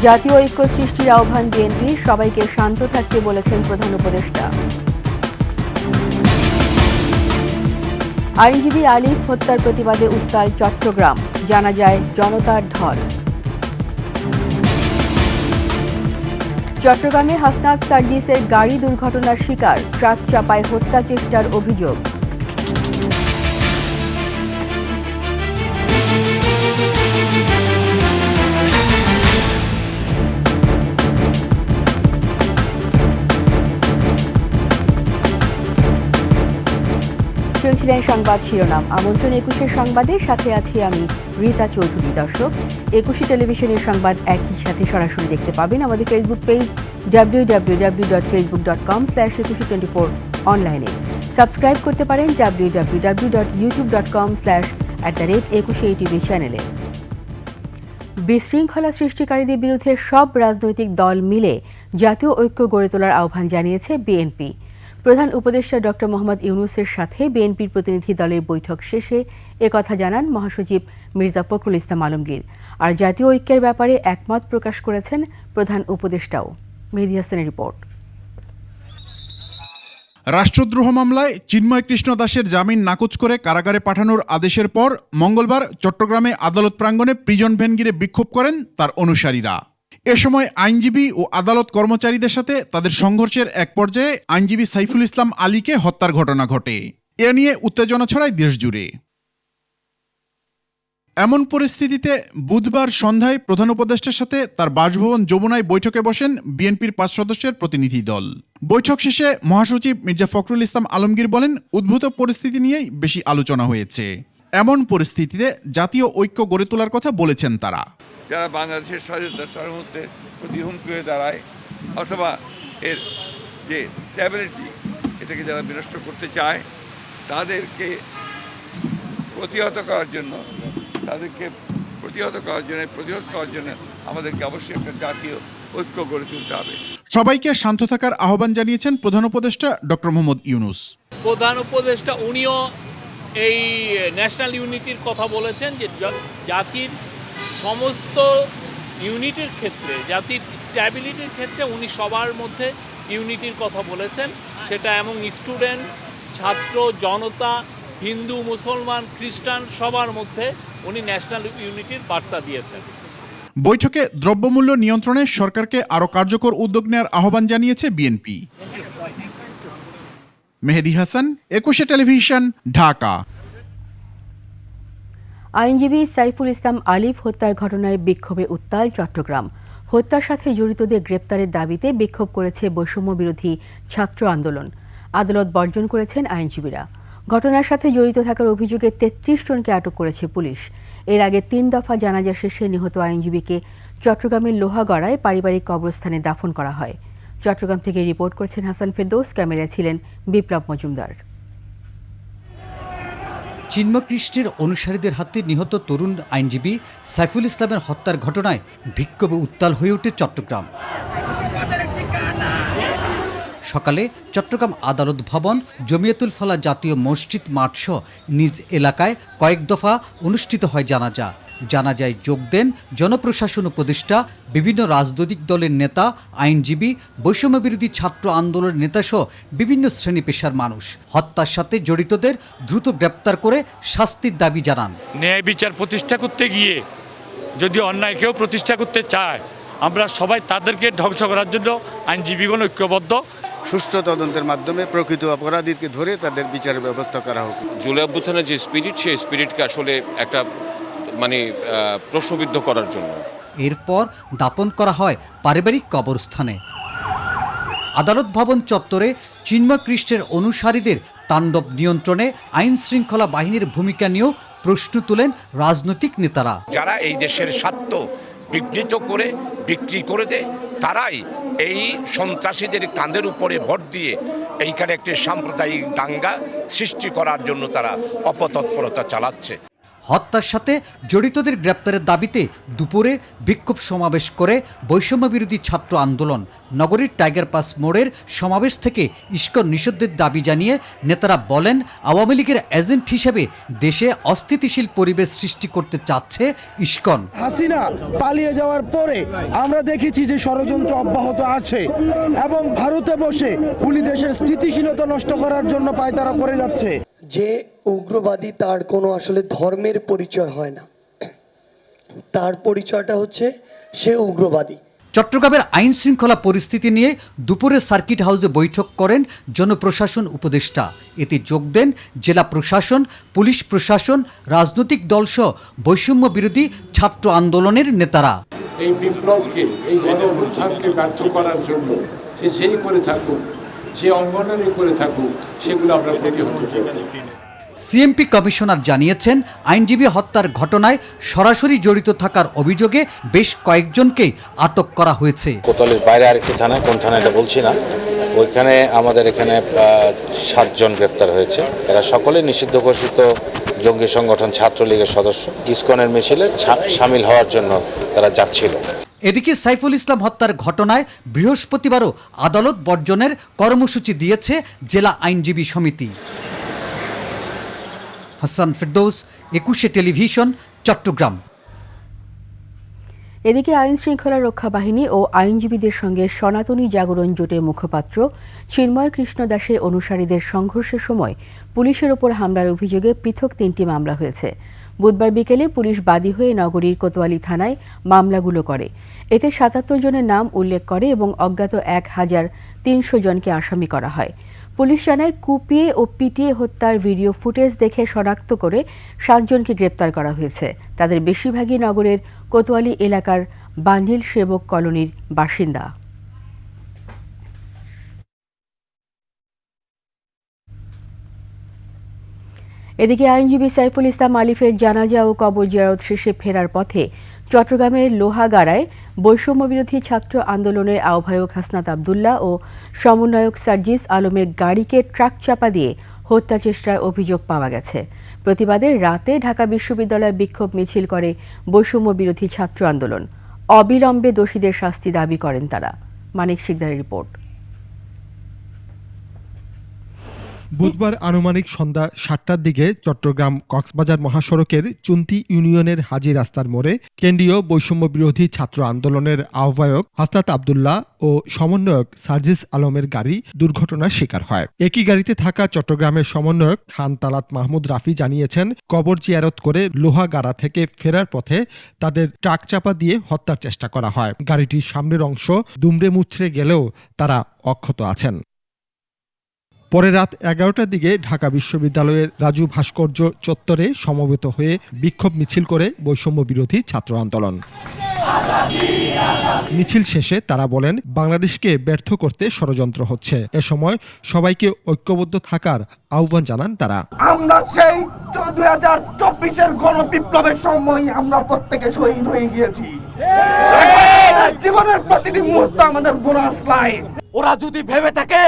জাতীয় ঐক্য সৃষ্টির আহ্বান বিএনপি, সবাইকে শান্ত থাকতে বলেছেন প্রধান উপদেষ্টা। আইনজীবী আলিফ হত্যার প্রতিবাদে উত্তাল চট্টগ্রাম, জানা যায় জনতার ঢল। চট্টগ্রামে হাসনাত সার্জিসের গাড়ি দুর্ঘটনার শিকার, ট্রাক চাপায় হত্যা চেষ্টার অভিযোগ। শুনছিলেন সংবাদ শিরোনাম। আমন্ত্রণ ২১ সংবাদের সাথে আছি আমি রীতা চৌধুরী। দর্শক, ২১ টেলিভিশনের সংবাদ একই সাথে সরাসরি দেখতে পাবেন আমাদের ফেসবুক পেজ www.facebook.com/2124 অনলাইনে। সাবস্ক্রাইব করতে পারেন www.youtube.com/@21 চ্যানেলে। বিশৃঙ্খলা সৃষ্টিকারীদের বিরুদ্ধে সব রাজনৈতিক দল মিলে জাতীয় ঐক্য গড়ে তোলার আহ্বান জানিয়েছে বিএনপি। প্রধান উপদেষ্টা ডক্টর মোহাম্মদ ইউনূসের সাথে বিএনপির প্রতিনিধি দলের বৈঠক শেষে একথা জানান মহাসচিব মির্জা ফখরুল ইসলাম আলমগীর। আর জাতীয় ঐক্যের ব্যাপারে একমত প্রকাশ করেছেন প্রধান উপদেষ্টাও। মেহেদী হাসানের রিপোর্ট। রাষ্ট্রদ্রোহ মামলায় চিন্ময় কৃষ্ণ দাসের জামিন নাকচ করে কারাগারে পাঠানোর আদেশের পর মঙ্গলবার চট্টগ্রামে আদালত প্রাঙ্গণে প্রিজন ভ্যান ঘিরে বিক্ষোভ করেন তার অনুসারীরা। এ সময় আইনজীবী ও আদালত কর্মচারীদের সাথে তাদের সংঘর্ষের এক পর্যায়ে আইনজীবী সাইফুল ইসলাম আলীকে হত্যার ঘটনা ঘটে। এ নিয়ে উত্তেজনা ছড়ায় দেশজুড়ে। এমন পরিস্থিতিতে বুধবার সন্ধ্যায় প্রধান উপদেষ্টার সাথে তার বাসভবন যমুনায় বৈঠকে বসেন বিএনপির ৫ সদস্যের প্রতিনিধি দল। বৈঠক শেষে মহাসচিব মির্জা ফখরুল ইসলাম আলমগীর বলেন, উদ্ভূত পরিস্থিতি নিয়েই বেশি আলোচনা হয়েছে। এমন পরিস্থিতিতে জাতীয় ঐক্য গড়ে তোলার কথা বলেছেন তারা। যারা বাংলাদেশের স্বাধীনতা সার্বভৌমত্বের প্রতি হুমকি হয়ে দাঁড়ায় অথবা এর যে স্ট্যাবিলিটি এটাকে যারা বিনষ্ট করতে চায় তাদেরকে প্রতিহত করার জন্য প্রতিরোধ করার জন্য আমাদেরকে অবশ্যই একটা জাতীয় ঐক্য গড়ে তুলতে হবে। সবাইকে শান্ত থাকার আহ্বান জানিয়েছেন প্রধান উপদেষ্টা ডক্টর মোহাম্মদ ইউনূস। প্রধান উপদেষ্টা উনিও এই ন্যাশনাল ইউনিটির কথা বলেছেন, যে জাতির সমস্ত ইউনিটির ক্ষেত্রে, জাতির স্ট্যাবিলিটির ক্ষেত্রে উনি সবার মধ্যে ইউনিটির কথা বলেছেন। সেটা এমন স্টুডেন্ট, ছাত্র, জনতা, হিন্দু, মুসলমান, খ্রিস্টান সবার মধ্যে উনি ন্যাশনাল ইউনিটির বার্তা দিয়েছেন। বৈঠকে দ্রব্যমূল্য নিয়ন্ত্রণে সরকারকে আরও কার্যকর উদ্যোগ নেওয়ার আহ্বান জানিয়েছে বিএনপি। মেহেদী হাসান, ২১ টেলিভিশন, ঢাকা। আইনজীবী সাইফুল ইসলাম আলিফ হত্যার ঘটনায় বিক্ষোভে উত্তাল চট্টগ্রাম। হত্যার সাথে জড়িতদের গ্রেপ্তারের দাবিতে বিক্ষোভ করেছে বৈষম্য বিরোধী ছাত্র আন্দোলন। আদালত বর্জন করেছেন আইনজীবীরা। ঘটনার সাথে জড়িত থাকার অভিযোগে ৩৩ জনকে আটক করেছে পুলিশ। এর আগে ৩ দফা জানাজা শেষে নিহত আইনজীবীকে চট্টগ্রামের লোহাগড়ায় পারিবারিক কবরস্থানে দাফন করা হয়। চট্টগ্রাম থেকে রিপোর্ট করছেন হাসান ফেরদৌস, ক্যামেরায় ছিলেন বিপ্লব মজুমদার। চিন্ময় কৃষ্ণের অনুসারীদের হাতে নিহত তরুণ আইনজীবী সাইফুল ইসলামের হত্যার ঘটনায় বিক্ষোভে উত্তাল হয়ে ওঠে চট্টগ্রাম। সকালে চট্টগ্রাম আদালত ভবন, জমিয়তুল ফালাহ জাতীয় মসজিদ মাঠসহ নিজ এলাকায় কয়েক দফা অনুষ্ঠিত হয় জানাজা। জানাজায় যোগ দেন জনপ্রশাসন উপদেষ্টা, বিভিন্ন রাজনৈতিক দলের নেতা, আইনজীবী, বৈষম্য বিরোধী ছাত্র আন্দোলনের নেতাসহ বিভিন্ন শ্রেণী পেশার মানুষ। হত্যার সাথে জড়িতদের দ্রুত গ্রেপ্তার করে শাস্তির দাবি জানান। ন্যায় বিচার প্রতিষ্ঠা করতে গিয়ে যদি অন্যায় কেউ প্রতিষ্ঠা করতে চায়, আমরা সবাই তাদেরকে ধ্বংস করার জন্য আইনজীবীগণ ঐক্যবদ্ধ। সুষ্ঠু তদন্তের মাধ্যমে প্রকৃত অপরাধীকে ধরে তাদের বিচারের ব্যবস্থা করা হোক। জুলাই অভ্যুত্থানের যে স্পিরিট, সেই স্পিরিটকে আসলে একটা প্রশ্নবিদ্ধ করার জন্য এরপর দাপন করা হয় পারিবারিক কবরস্থানে। আদালত ভবন চত্বরে চিন্ময় কৃষ্ণের অনুসারীদের তাণ্ডব নিয়ন্ত্রণে আইন শৃঙ্খলা বাহিনীর ভূমিকা নিয়েও প্রশ্ন তোলেন রাজনৈতিক নেতারা। যারা এই দেশের স্বার্থ বিঘ্নিত করে বিক্রি করে দেয়, তারাই এই সন্ত্রাসীদের কাঁধের উপরে ভর দিয়ে এইখানে একটি সাম্প্রদায়িক দাঙ্গা সৃষ্টি করার জন্য তারা অপতৎপরতা চালাচ্ছে। হত্যার সাথে জড়িতদের গ্রেপ্তারের দাবিতে দুপুরে বিক্ষোভ সমাবেশ করে বৈষম্য বিরোধী ছাত্র আন্দোলন। নগরীর টাইগার পাস মোড়ের সমাবেশ থেকে ইস্কন নিষিদ্ধের দাবি জানিয়ে নেতারা বলেন, আওয়ামী লীগের এজেন্ট হিসেবে দেশে অস্থিতিশীল পরিবেশ সৃষ্টি করতে চাচ্ছে ইস্কন। হাসিনা পালিয়ে যাওয়ার পরে আমরা দেখেছি যে ষড়যন্ত্র অব্যাহত আছে এবং ভারতে বসে উনি দেশের স্থিতিশীলতা নষ্ট করার জন্য পায়তারা করে যাচ্ছে। যে উগ্রবাদী তার কোনো আসলে ধর্মের পরিচয় হয় না, তার পরিচয়টা হচ্ছে সে উগ্রবাদী। চট্টগ্রামের আইন শৃঙ্খলা পরিস্থিতি নিয়ে দুপুরে সার্কিট হাউসে বৈঠক করেন জনপ্রশাসন উপদেষ্টা। এতে যোগ দেন জেলা প্রশাসন, পুলিশ প্রশাসন, রাজনৈতিক দলসহ বৈষম্য বিরোধী ছাত্র আন্দোলনের নেতারা। এই বিপ্লবকে, এই গণ অভ্যুত্থানকে ব্যর্থ করার জন্য সে যেই করে থাকুক, যে অঙ্গনারই করে থাকুক, সেগুলো আমরা প্রতিহত করব। সিএমপি কমিশনার জানিয়েছেন, আইনজীবী হত্যার ঘটনায় সরাসরি জড়িত থাকার অভিযোগে বেশ কয়েকজনকে আটক করা হয়েছে। কোতোয়ালির বাইরে আরেকটি থানা, কোন থানা এটা বলছি না, ওইখানে আমাদের এখানে 7 জন গ্রেফতার হয়েছে। এরা সকলে নিষিদ্ধ ঘোষিত জঙ্গি সংগঠন ছাত্রলীগের সদস্য। ইসকনের মিছিলে সামিল হওয়ার জন্য তারা যাচ্ছিল। এদিকে সাইফুল ইসলাম হত্যার ঘটনায় বৃহস্পতিবারও আদালত বর্জনের কর্মসূচি দিয়েছে জেলা আইনজীবী সমিতি। হাসান ফেরদৌস, 21 টেলিভিশন, চট্টগ্রাম। এদিকে আইন শৃঙ্খলা রক্ষা বাহিনী ও আইনজীবীদের সঙ্গে সনাতনী জাগরণ জোটের মুখপাত্র চিন্ময় কৃষ্ণ দাসের অনুসারীদের সংঘর্ষের সময় পুলিশের ওপর হামলার অভিযোগে পৃথক 3টি মামলা হয়েছে। বুধবার বিকেলে পুলিশ বাদী হয়ে নগরীর কোতোয়ালি থানায় মামলাগুলো করে। এতে 77 জনের নাম উল্লেখ করে এবং অজ্ঞাত 1300 জনকে আসামি করা হয়। পুলিশ জানায়, কুপিয়ে ও পিটিয়ে হত্যার ভিডিও ফুটেজ দেখে শনাক্ত করে 7 জনকে গ্রেপ্তার করা হয়েছে। তাদের বেশিরভাগই নগরের কোতোয়ালি এলাকার বান্ডিল সেবক কলোনির বাসিন্দা। এদিকে আইনজীবী সাইফুল ইসলাম আলিফের জানাজা ও কবর জিয়ারত শেষে ফেরার পথে চট্টগ্রামের লোহাগাড়ায় বৈষম্য বিরোধী ছাত্র আন্দোলনের আহ্বায়ক হাসনাত আবদুল্লাহ ও সমন্বয়ক সার্জিস আলমের গাড়িকে ট্রাক চাপা দিয়ে হত্যা চেষ্টার অভিযোগ পাওয়া গেছে। প্রতিবাদে রাতে ঢাকা বিশ্ববিদ্যালয়ে বিক্ষোভ মিছিল করে বৈষম্য বিরোধী ছাত্র আন্দোলন। অবিলম্বে দোষীদের শাস্তি দাবি করেন তারা। মানিক শিকদারের রিপোর্ট। বুধবার আনুমানিক সন্ধ্যা 7টার দিকে চট্টগ্রাম কক্সবাজার মহাসড়কের চুন্তি ইউনিয়নের হাজী রাস্তার মোড়ে কেন্দ্রীয় বৈষম্য বিরোধী ছাত্র আন্দোলনের আহ্বায়ক হাসনাত আবদুল্লাহ ও সমন্বয়ক সার্জিস আলমের গাড়ি দুর্ঘটনার শিকার হয়। একই গাড়িতে থাকা চট্টগ্রামের সমন্বয়ক খান তালাত মাহমুদ রাফি জানিয়েছেন, কবর জিয়ারত করে লোহাগাড়া থেকে ফেরার পথে তাদের ট্রাক চাপা দিয়ে হত্যার চেষ্টা করা হয়। গাড়িটির সামনের অংশ দুমড়ে মুচড়ে গেলেও তারা অক্ষত আছেন। পরে রাত 11টার দিকে ঢাকা বিশ্ববিদ্যালয়ের রাজু ভাস্কর্য চত্বরে সমবেত হয়ে বিক্ষোভ মিছিল করে বৈষম্য বিরোধী ছাত্র আন্দোলন। মিছিল শেষে তারা বলেন, বাংলাদেশকে ব্যর্থ করতে ষড়যন্ত্র হচ্ছে। এ সময় সবাইকে ঐক্যবদ্ধ থাকার আহ্বান জানান তারা। আমরা সেই 2024-এর গণবিপ্লবের সময় আমরা প্রত্যেকে শহীদ হয়ে গিয়েছি। জীবনের প্রতিটি মুহূর্ত আমাদের বোনাস লাইন। ওরা যদি ভেবে থাকে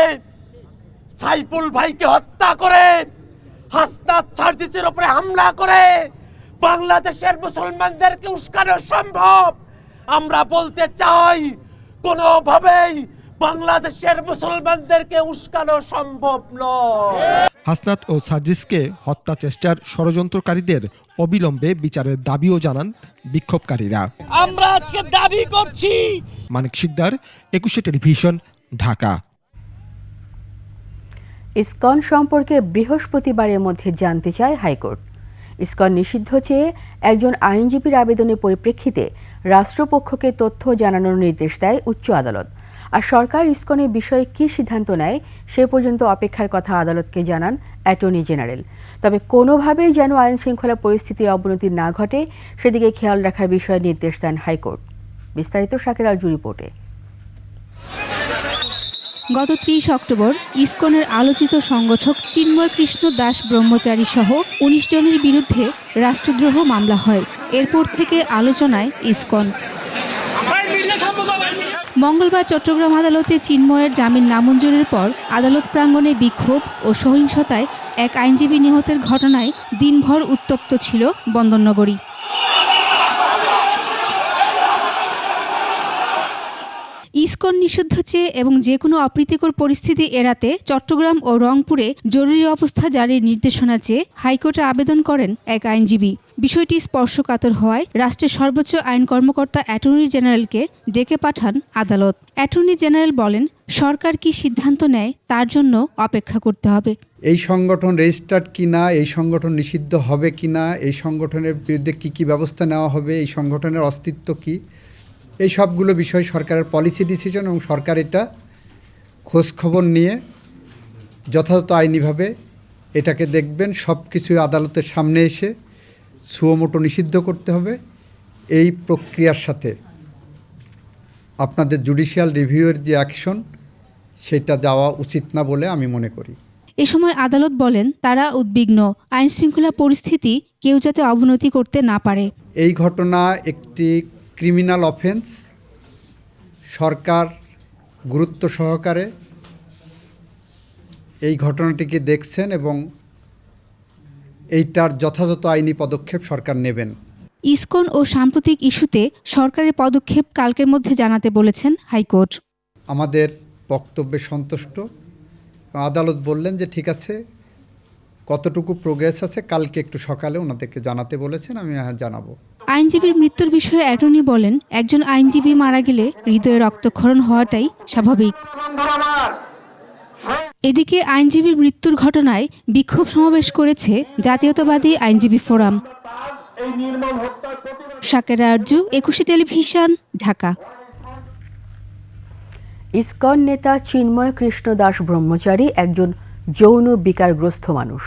সাইফুল ভাইকে হত্যা করে, হাসনাত সার্জিসের উপরে হামলা করে বাংলাদেশের মুসলমানদেরকে উস্কানো সম্ভব, আমরা বলতে চাই কোনোভাবেই বাংলাদেশের মুসলমানদেরকে উস্কানো সম্ভব নয়। হাসনাত ও সার্জিসকে হত্যা চেষ্টার ষড়যন্ত্রকারীদের অবিলম্বে বিচারের দাবিও জানান বিক্ষোভকারীরা। আমরা আজকে দাবি করছি। মানিক শিকদার, 21 টেলিভিশন, ঢাকা। ইসকন সম্পর্কে বৃহস্পতিবারের মধ্যে জানতে চায় হাইকোর্ট। ইসকন নিষিদ্ধ চেয়ে একজন আইনজীবীর আবেদনের পরিপ্রেক্ষিতে রাষ্ট্রপক্ষকে তথ্য জানানোর নির্দেশ দেয় উচ্চ আদালত। আর সরকার ইসকনের বিষয়ে কী সিদ্ধান্ত নেয় সে পর্যন্ত অপেক্ষার কথা আদালতকে জানান অ্যাটর্নি জেনারেল। তবে কোনোভাবেই যেন আইন শৃঙ্খলা পরিস্থিতির অবনতি না ঘটে সেদিকে খেয়াল রাখার বিষয়ে নির্দেশ দেন হাইকোর্ট। বিস্তারিত শাকির আরজু রিপোর্টে। গত 30 অক্টোবর ইসকনের আলোচিত সংগঠক চিন্ময় কৃষ্ণ দাস ব্রহ্মচারী সহ 19 জনের বিরুদ্ধে রাষ্ট্রদ্রোহ মামলা হয়। এরপর থেকে আলোচনায় ইসকন। মঙ্গলবার চট্টগ্রাম আদালতে চিন্ময়ের জামিন নামঞ্জুরের পর আদালত প্রাঙ্গণে বিক্ষোভ ও সহিংসতায় এক আইনজীবী নিহতের ঘটনায় দিনভর উত্তপ্ত ছিল বন্দরনগরী। ইসকন নিষিদ্ধ চেয়ে এবং যে কোনো অপ্রীতিকর পরিস্থিতি এড়াতে চট্টগ্রাম ও রংপুরে জরুরি অবস্থা জারির নির্দেশনা চেয়ে হাইকোর্টে আবেদন করেন এক আইনজীবী। বিষয়টি স্পর্শকাতর হওয়ায় রাষ্ট্রের সর্বোচ্চ আইন কর্মকর্তা অ্যাটর্নি জেনারেলকে ডেকে পাঠান আদালত। অ্যাটর্নি জেনারেল বলেন, সরকার কি সিদ্ধান্ত নেয় তার জন্য অপেক্ষা করতে হবে। এই সংগঠন রেজিস্টার্ড কিনা, এই সংগঠন নিষিদ্ধ হবে কিনা, এই সংগঠনের বিরুদ্ধে কি ব্যবস্থা নেওয়া হবে, এই সংগঠনের অস্তিত্ব কি, এই সবগুলো বিষয় সরকারের পলিসি ডিসিশন এবং সরকার এটা খোঁজখবর নিয়ে যথাযথ আইনিভাবে এটাকে দেখবেন। সব কিছু আদালতের সামনে এসে সুমোটো নিষিদ্ধ করতে হবে। এই প্রক্রিয়ার সাথে আপনাদের জুডিশিয়াল রিভিউয়ের যে অ্যাকশন সেটা যাওয়া উচিত না বলে আমি মনে করি। এ সময় আদালত বলেন, তারা উদ্বিগ্ন আইনশৃঙ্খলা পরিস্থিতি কেউ যাতে অবনতি করতে না পারে। এই ঘটনা একটি ক্রিমিনাল অফেন্স। সরকার গুরুত্ব সহকারে এই ঘটনাটিকে দেখছেন এবং এইটার যথাযথ আইনি পদক্ষেপ সরকার নেবেন। ইসকন ও সাম্প্রতিক ইস্যুতে সরকারের পদক্ষেপ কালকের মধ্যে জানাতে বলেছেন হাইকোর্ট। আমাদের বক্তব্যে সন্তুষ্ট। আদালত বললেন যে ঠিক আছে, কতটুকু প্রোগ্রেস আছে কালকে একটু সকালে ওনাদেরকে জানাতে বলেছেন, আমি জানাবো। আইনজীবীর মৃত্যুর বিষয়ে অ্যাটর্নি বলেন, একজন আইনজীবী মারা গেলে হৃদয়ে রক্তক্ষরণ হওয়াটাই স্বাভাবিক। এদিকে আইনজীবীর মৃত্যুর ঘটনায় বিক্ষোভ সমাবেশ করেছে জাতীয়তাবাদী আইনজীবী ফোরাম। শাকেরা আরজু, 21 টেলিভিশন, ঢাকা। ইসকন নেতা চিন্ময় কৃষ্ণ দাস ব্রহ্মচারী একজন যৌন বিকারগ্রস্ত মানুষ।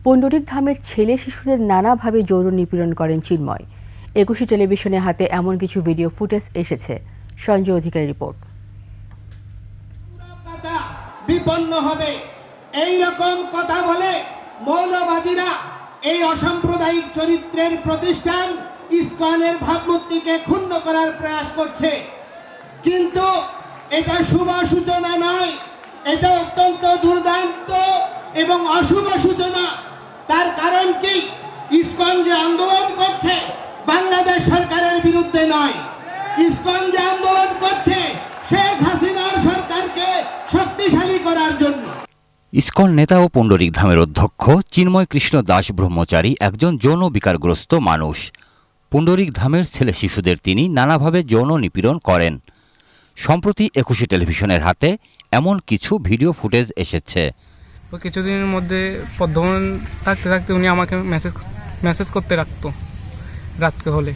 পুণ্ডরিক ধামের ছেলে শিশুদের নানাভাবে যৌন নিপীড়ন করেন চিন্ময়। 21 টেলিভিশনের হাতে এমন কিছু ভিডিও ফুটেজ এসেছে। সঞ্জয় অধিকারী রিপোর্ট। বিপন্ন হবে এই রকম কথা বলে মৌলবাদীরা এই অসাম্প্রদায়িক চরিত্রের প্রতিষ্ঠান ইসকনের ভাবমূর্তিকে ক্ষুণ্ণ করার প্রয়াস করছে। কিন্তু এটা শুভ সূচনা নয়, এটা অত্যন্ত দুর্দান্ত এবং অশুভ সূচনা। তার কারণ কি? ইসকন যে আন্দোলন করছে বাংলাদেশ সরকারের বিরুদ্ধে নয়, ইসকন যে আন্দোলন করছে শেখ হাসিনার সরকারকে শক্তিশালী করার জন্য। ইসকন নেতা ও পুণ্ডরিক ধামের অধ্যক্ষ চিন্ময় কৃষ্ণ দাস ব্রহ্মচারী একজন যৌন বিকারগ্রস্ত মানুষ। পুণ্ডরিক ধামের ছেলে শিশুদের তিনি নানাভাবে যৌন নিপীড়ন করেন। সম্প্রতি 21 টেলিভিশনের হাতে এমন কিছু ভিডিও ফুটেজ এসেছে। কিছুদিনের মধ্যে পদ্মবন থাকতে থাকতে উনি আমাকে মেসেজ করতে রাখতো রাতকে হলে,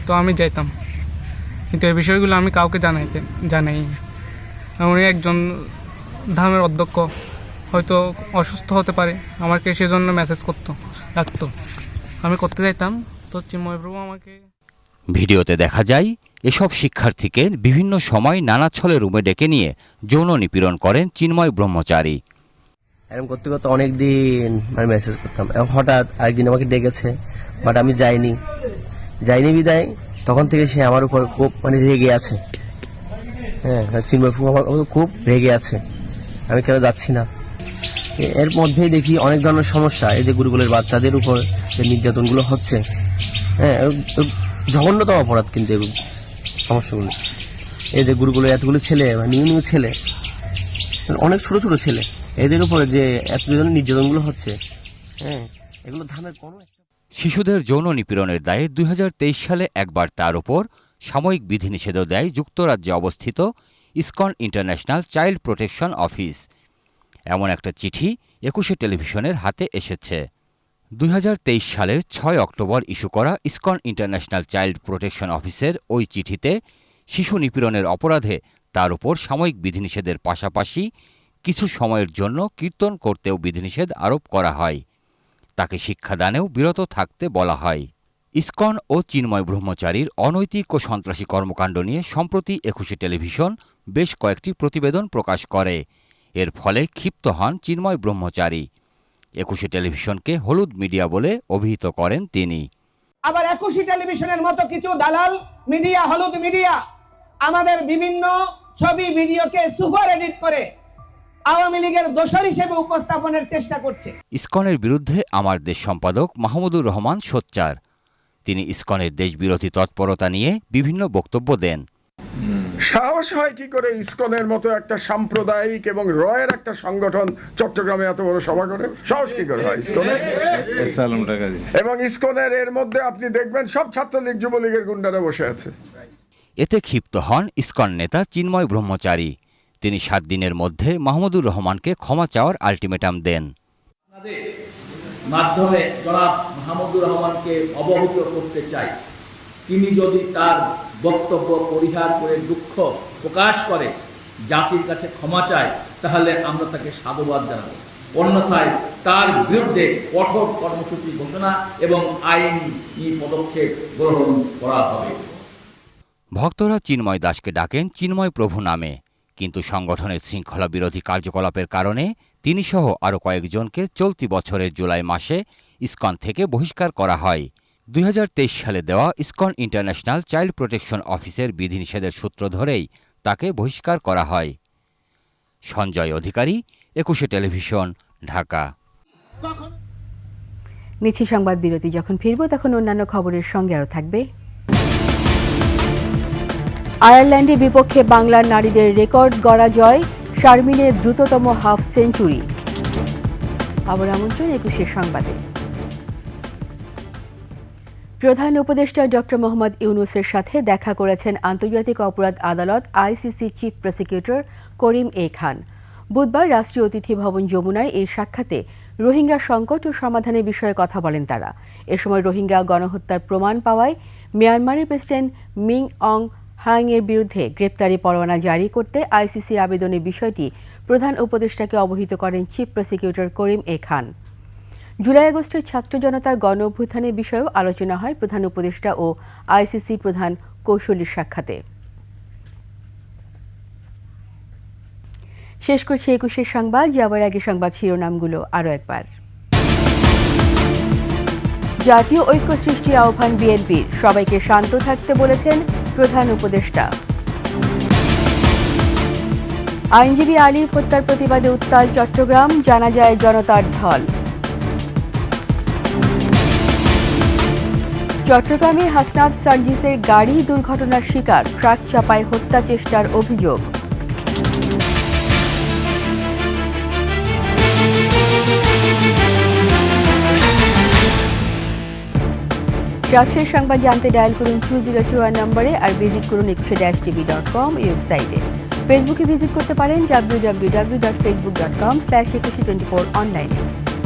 তো আমি যাইতাম, কিন্তু এই বিষয়গুলো আমি কাউকে জানাই। উনি একজন ধামের অধ্যক্ষ, হয়তো অসুস্থ হতে পারে, আমাকে সেজন্য মেসেজ রাখতো, আমি করতে যাইতাম। তো চিন্ময় প্রভু আমাকে ভিডিওতে দেখা যায় এসব শিক্ষার্থীকে বিভিন্ন সময় নানা ছলে রুমে ডেকে নিয়ে যৌন নিপীড়ন করেন চিন্ময় ব্রহ্মচারী। এরকম করতে করতে অনেকদিন আমি মেসেজ করতাম, হঠাৎ আরেকদিন আমাকে ডেকেছে, বাট আমি যাইনি বিদায় তখন থেকে সে আমার উপর খুব রেগে আছে। হ্যাঁ, চিন্ময় প্রভু আমার খুব রেগে আছে, আমি কেন যাচ্ছি না। এর মধ্যেই দেখি অনেক ধরনের সমস্যা, এই যে গুরুকুলের বাচ্চাদের উপর যে নির্যাতনগুলো হচ্ছে, হ্যাঁ জঘন্যতম অপরাধ। কিন্তু এগুলো সমস্যাগুলো, এই যে গুরুকুলের এতগুলো ছেলে, নিউ ছেলে, অনেক ছোট ছোট ছেলে, এদের উপরে যে এত ধরনের নির্যাতনগুলো হচ্ছে, হ্যাঁ এগুলো ধামের কোনো। শিশুদের যৌন নিপীড়নের দায়ে 2023 সালে একবার তার উপর সাময়িক বিধিনিষেধও দেয় যুক্তরাজ্যে অবস্থিত ISKCON international child protection office. এমন একটা চিঠি 21 টেলিভিশনের হাতে এসেছে। 2023 সালের 6 অক্টোবর ইস্যু করা ইসকন ইন্টারন্যাশনাল চাইল্ড প্রোটেকশন অফিসের ওই চিঠিতে শিশু নিপীড়নের অপরাধে তার উপর সাময়িক বিধিনিষেধের পাশাপাশি কিছু সময়ের জন্য কীর্তন করতেও বিধিনিষেধ আরোপ করা হয়। তাকে শিক্ষাদানেও বিরত থাকতে বলা হয়। ইসকন ও চিন্ময় ব্রহ্মচারীর অনৈতিক ও সন্ত্রাসী কর্মকাণ্ড নিয়ে সম্প্রতি 21 টেলিভিশন বেশ কয়েকটি প্রতিবেদন প্রকাশ করে। এর ফলে ক্ষিপ্ত হন চিন্ময় ব্রহ্মচারী। 21 টেলিভিশনকে হলুদ মিডিয়া বলে অভিহিত করেন তিনি। আবার 21 টেলিভিশনের মতো কিছু দালাল মিডিয়া, হলুদ মিডিয়া, আমাদের বিভিন্ন ছবি ভিডিওকে সুপার এডিট করে আওয়ামী লীগের দোষর হিসেবে উপস্থাপনের চেষ্টা করছে। ইসকনের বিরুদ্ধে আমার দেশ সম্পাদক মাহমুদুর রহমান সোচ্চার। তিনি ইসকনের দেশবিরোধী তৎপরতা নিয়ে বিভিন্ন বক্তব্য দেন। সাহস হয় কি করে ইসকনের মতো একটা সাম্প্রদায়িক এবং রয়ের একটা সংগঠন চট্টগ্রামে এত বড় সভা করে? সাহস কি করে হয় ইসকনের? এবং ইসকনের এর মধ্যে আপনি দেখবেন সব ছাত্রলীগ যুবলীগের গুন্ডারা বসে আছে। এতে ক্ষিপ্ত হন ইসকন নেতা চিন্ময় ব্রহ্মচারী। তিনি 7 দিনের মধ্যে মাহমুদুর রহমানকে ক্ষমা চাওয়ার আলটিমেটাম দেন। মাধ্যমে জনাব মাহমুদুর রহমানকে অবহিত করতে চাই, তিনি যদি তার বক্তব্য পরিহার করে দুঃখ প্রকাশ করে জাতির কাছে ক্ষমা চায়, তাহলে আমরা তাকে সাধুবাদ জানাবো। অন্যথায় তার বিরুদ্ধে কঠোর কর্মসূচি ঘোষণা এবং আইনি পদক্ষেপ গ্রহণ করা হবে। ভক্তরা চিন্ময় দাসকে ডাকেন চিন্ময় প্রভু নামে, কিন্তু সংগঠনের শৃঙ্খলা বিরোধী কার্যকলাপের কারণে তিনি সহ আরও কয়েকজনকে চলতি বছরের জুলাই মাসে ইসকন থেকে বহিষ্কার করা হয়। 2023 সালে দেওয়া ইসকন ইন্টারন্যাশনাল চাইল্ড প্রোটেকশন অফিসের বিধিনিষেধের সূত্র ধরেই তাকে বহিষ্কার করা হয়। সঞ্জয় অধিকারী, 21 টেলিভিশন, ঢাকা। নিচ্ছি সংবাদ বিরতি। যখন ফিরব তখন অন্যান্য খবরের সঙ্গে আরও থাকবে। আয়ারল্যান্ডের বিপক্ষে বাংলার নারীদের রেকর্ড গড়া জয়, শারমিনের দ্রুততম হাফ সেঞ্চুরি। আবার আমন্ত্রণ 21 সংবাদে। প্রধান উপদেষ্টা ডক্টর মোহাম্মদ ইউনূসের সাথে দেখা করেছেন আন্তর্জাতিক অপরাধ আদালত আইসিসি চিফ প্রসিকিউটর করিম এ খান। বুধবার রাষ্ট্রীয় অতিথি ভবন যমুনায় এই সাক্ষাতে রোহিঙ্গা সংকট ও সমাধানের বিষয়ে কথা বলেন তারা। এ সময় রোহিঙ্গা গণহত্যার প্রমাণ পাওয়ায় মিয়ানমারের প্রেসিডেন্ট মিং অং হাং-এর বিরুদ্ধে গ্রেপ্তারি পরোয়ানা জারি করতে আইসিসির আবেদনের বিষয়টি প্রধান উপদেষ্টাকে অবহিত করেন চিফ প্রসিকিউটর করিম এ খান। জুলাই আগস্টের ছাত্র জনতার গণ অভ্যুত্থানের বিষয়েও আলোচনা হয় প্রধান উপদেষ্টা ও আইসিসি প্রধান কৌশলীর সাক্ষাতে। শেষ করছি 21 সংবাদ। যাওয়ার আগে সংবাদ শিরোনামগুলো আরও একবার। জাতীয় ঐক্য সৃষ্টির আহ্বান বিএনপির, সবাইকে শান্ত থাকতে বলেছেন প্রধান উপদেষ্টা। আইনজীবী আলিফ হত্যার প্রতিবাদে উত্তাল চট্টগ্রাম, জানা যায় জনতার ঢল। চট্টগ্রামে হাসনাত সার্জিসের গাড়ি দুর্ঘটনার শিকার, ট্রাক চাপায় হত্যা চেষ্টার অভিযোগ। রাজশাহী সংবাদ জানতে ডায়াল করুন 2021 নম্বরে আর ভিজিট করুন 21-tv.com ওয়েবসাইটে। ফেসবুকে ভিজিট করতে পারেন www.facebook.com/2124 অনলাইনে।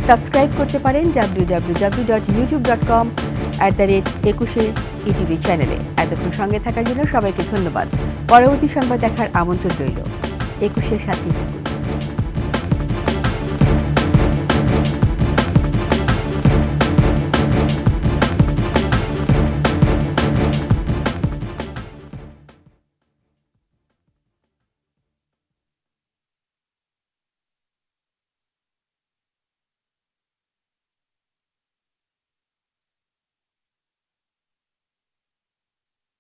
সাবস্ক্রাইব করতে পারেন www.youtube.com/21etv চ্যানেলে। এতক্ষণ সঙ্গে থাকার জন্য সবাইকে ধন্যবাদ। পরবর্তী সংবাদ দেখার আমন্ত্রণ রইল। 21-এর সাথেই থাকুন।